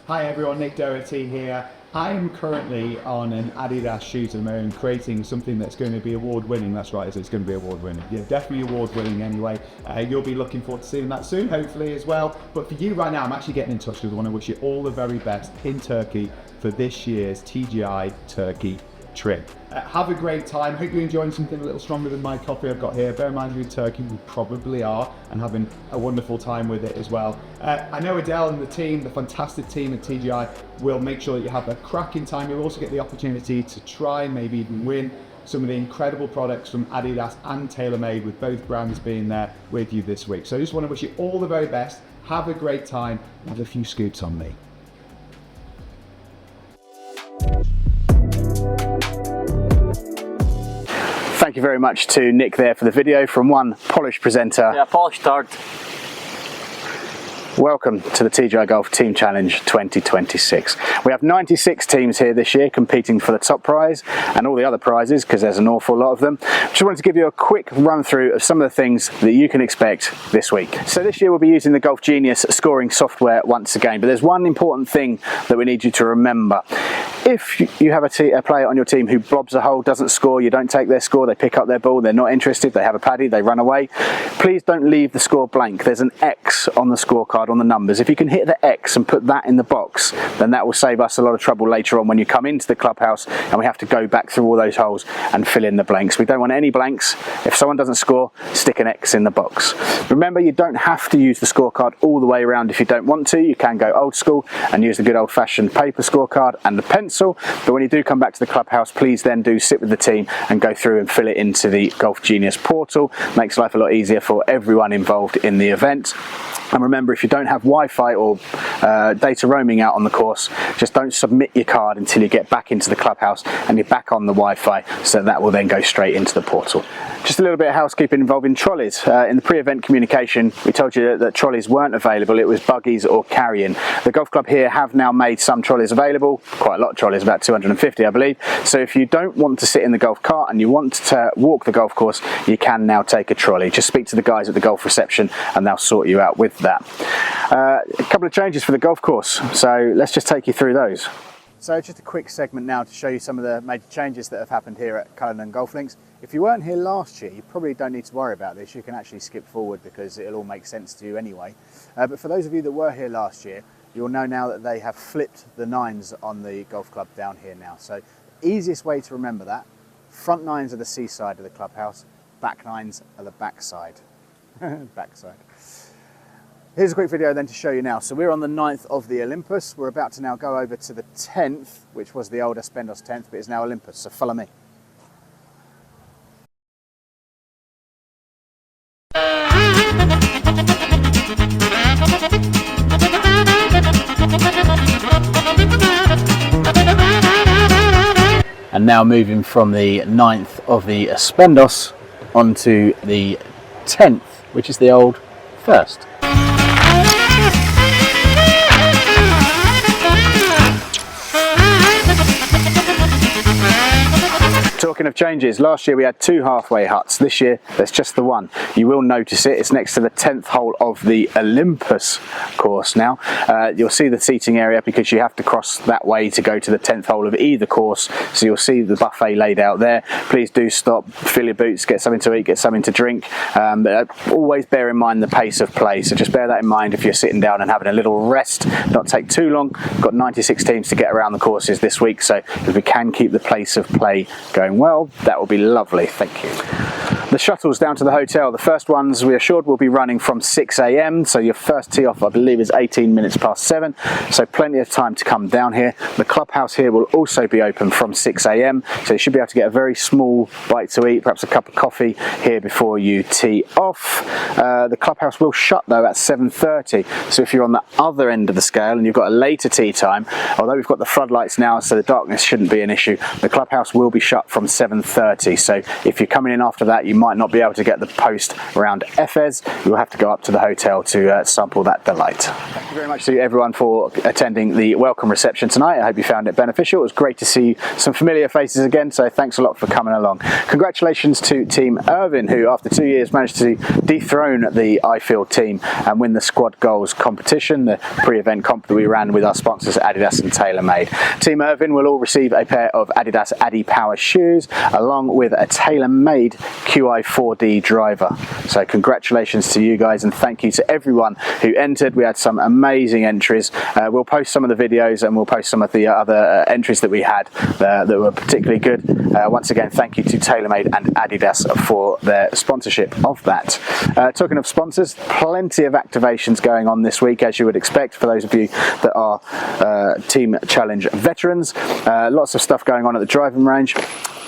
Hi everyone, Nick Doherty here. I'm currently on an Adidas shoot at the moment, creating something that's going to be award-winning. That's right, it's going to be award-winning. Yeah, definitely award-winning anyway. You'll be looking forward to seeing that soon, hopefully as well. But for you right now, I'm actually getting in touch because I want to wish you all the very best in Turkey for this year's TGI Turkey trip. Have a great time. Hope you're enjoying something a little stronger than my coffee I've got here. Bear in mind, you're in Turkey, we probably are, and having a wonderful time with it as well. I know Adele and the team, the fantastic team at TGI, will make sure that you have a cracking time. You'll also get the opportunity to try and maybe even win some of the incredible products from Adidas and TaylorMade, with both brands being there with you this week. So I just want to wish you all the very best. Have a great time. Have a few scoops on me. Thank you very much to Nick there for the video from one polished presenter. Yeah, polished art. Welcome to the TGI Golf Team Challenge 2026. We have 96 teams here this year competing for the top prize and all the other prizes, because there's an awful lot of them. Just wanted to give you a quick run through of some of the things that you can expect this week. So this year we'll be using the Golf Genius scoring software once again, but there's one important thing that we need you to remember. If you have a player on your team who blobs a hole, doesn't score, you don't take their score, they pick up their ball, they're not interested, they have a paddy, they run away, please don't leave the score blank. There's an X on the scorecard on the numbers. If you can hit the X and put that in the box, then that will save us a lot of trouble later on when you come into the clubhouse and we have to go back through all those holes and fill in the blanks. We don't want any blanks. If someone doesn't score, stick an X in the box. Remember, you don't have to use the scorecard all the way around if you don't want to. You can go old school and use the good old-fashioned paper scorecard and the pencil, but when you do come back to the clubhouse, please then do sit with the team and go through and fill it into the Golf Genius portal. Makes life a lot easier for everyone involved in the event. And remember, if you don't have Wi-Fi or data roaming out on the course, just don't submit your card until you get back into the clubhouse and you're back on the Wi-Fi, so that will then go straight into the portal. Just a little bit of housekeeping involving trolleys. In the pre-event communication, we told you that trolleys weren't available. It was buggies or carrying. The golf club here have now made some trolleys available, quite a lot of trolleys, about 250 I believe. So if you don't want to sit in the golf cart and you want to walk the golf course, you can now take a trolley. Just speak to the guys at the golf reception and they'll sort you out with that. A couple of changes for the golf course, so let's just take you through those. So just a quick segment now to show you some of the major changes that have happened here at Cullinan Golf Links. If you weren't here last year, you probably don't need to worry about this. You can actually skip forward because it'll all make sense to you anyway. But for those of you that were here last year, you'll know now that they have flipped the nines on the golf club down here now. So the easiest way to remember that, front nines are the C side of the clubhouse, back nines are the back side. Back side. Here's a quick video then to show you now. So we're on the 9th of the Olympus. We're about to now go over to the 10th, which was the old Aspendos 10th, but is now Olympus. So follow me. And now moving from the 9th of the Aspendos onto the 10th, which is the old first. Talking of changes, last year we had 2 halfway huts. This year there's just the one. You will notice it. It's next to the 10th hole of the Olympus course now. You'll see the seating area because you have to cross that way to go to the 10th hole of either course. So you'll see the buffet laid out there. Please do stop, fill your boots, get something to eat, get something to drink. But always bear in mind the pace of play. So just bear that in mind if you're sitting down and having a little rest. Not take too long. We've got 96 teams to get around the courses this week. So if we can keep the pace of play going well, that will be lovely. Thank you. The shuttles down to the hotel, the first ones we assured will be running from 6 AM, so your first tee off I believe is 18 minutes past 7, so plenty of time to come down here. The clubhouse here will also be open from 6 AM, so you should be able to get a very small bite to eat, perhaps a cup of coffee here before you tee off. The clubhouse will shut though at 7:30, so if you're on the other end of the scale and you've got a later tee time, although we've got the floodlights now so the darkness shouldn't be an issue, the clubhouse will be shut from 7:30, so if you're coming in after that you might not be able to get the post around Efes, you'll have to go up to the hotel to sample that delight. Thank you very much to everyone for attending the welcome reception tonight. I hope you found it beneficial. It was great to see some familiar faces again, so thanks a lot for coming along. Congratulations to Team Irvine, who after 2 years managed to dethrone the iField team and win the squad goals competition, the pre-event comp that we ran with our sponsors Adidas and TaylorMade. Team Irvine will all receive a pair of Adidas Adi Power shoes along with a TaylorMade QI4D driver. So congratulations to you guys, and thank you to everyone who entered. We had some amazing entries. We'll post some of the videos and we'll post some of the other entries that we had that were particularly good. Once again, thank you to TaylorMade and Adidas for their sponsorship of that. Talking of sponsors, plenty of activations going on this week, as you would expect for those of you that are Team Challenge veterans. Lots of stuff going on at the driving range.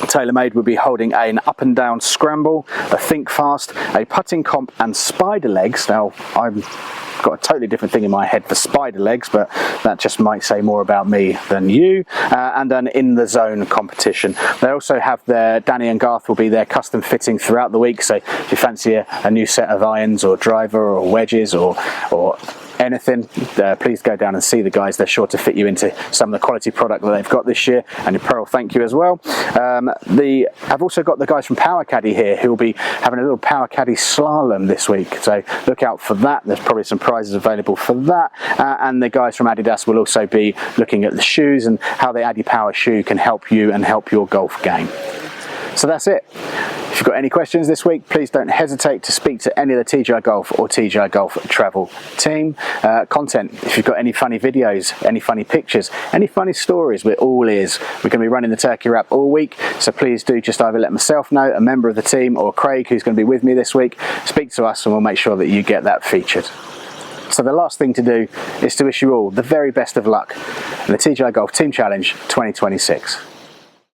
TaylorMade will be holding an up and down scramble, a think fast, a putting comp and spider legs. Now I've got a totally different thing in my head for spider legs, but that just might say more about me than you, and an in the zone competition. They also have their, Danny and Garth will be their custom fitting throughout the week, so if you fancy a new set of irons or driver or wedges or anything, please go down and see the guys. They're sure to fit you into some of the quality product that they've got this year, and Pearl, thank you as well. I've also got the guys from Power Caddy here who will be having a little Power Caddy slalom this week, so look out for that. There's probably some prizes available for that, and the guys from Adidas will also be looking at the shoes and how the Adi Power shoe can help you and help your golf game. So that's it. If you've got any questions this week, please don't hesitate to speak to any of the TGI Golf or TGI Golf Travel team. Content, if you've got any funny videos, any funny pictures, any funny stories, we're all ears. We're going to be running the turkey wrap all week, so please do just either let myself know, a member of the team, or Craig, who's going to be with me this week. Speak to us and we'll make sure that you get that featured. So the last thing to do is to wish you all the very best of luck in the TGI Golf Team Challenge 2026.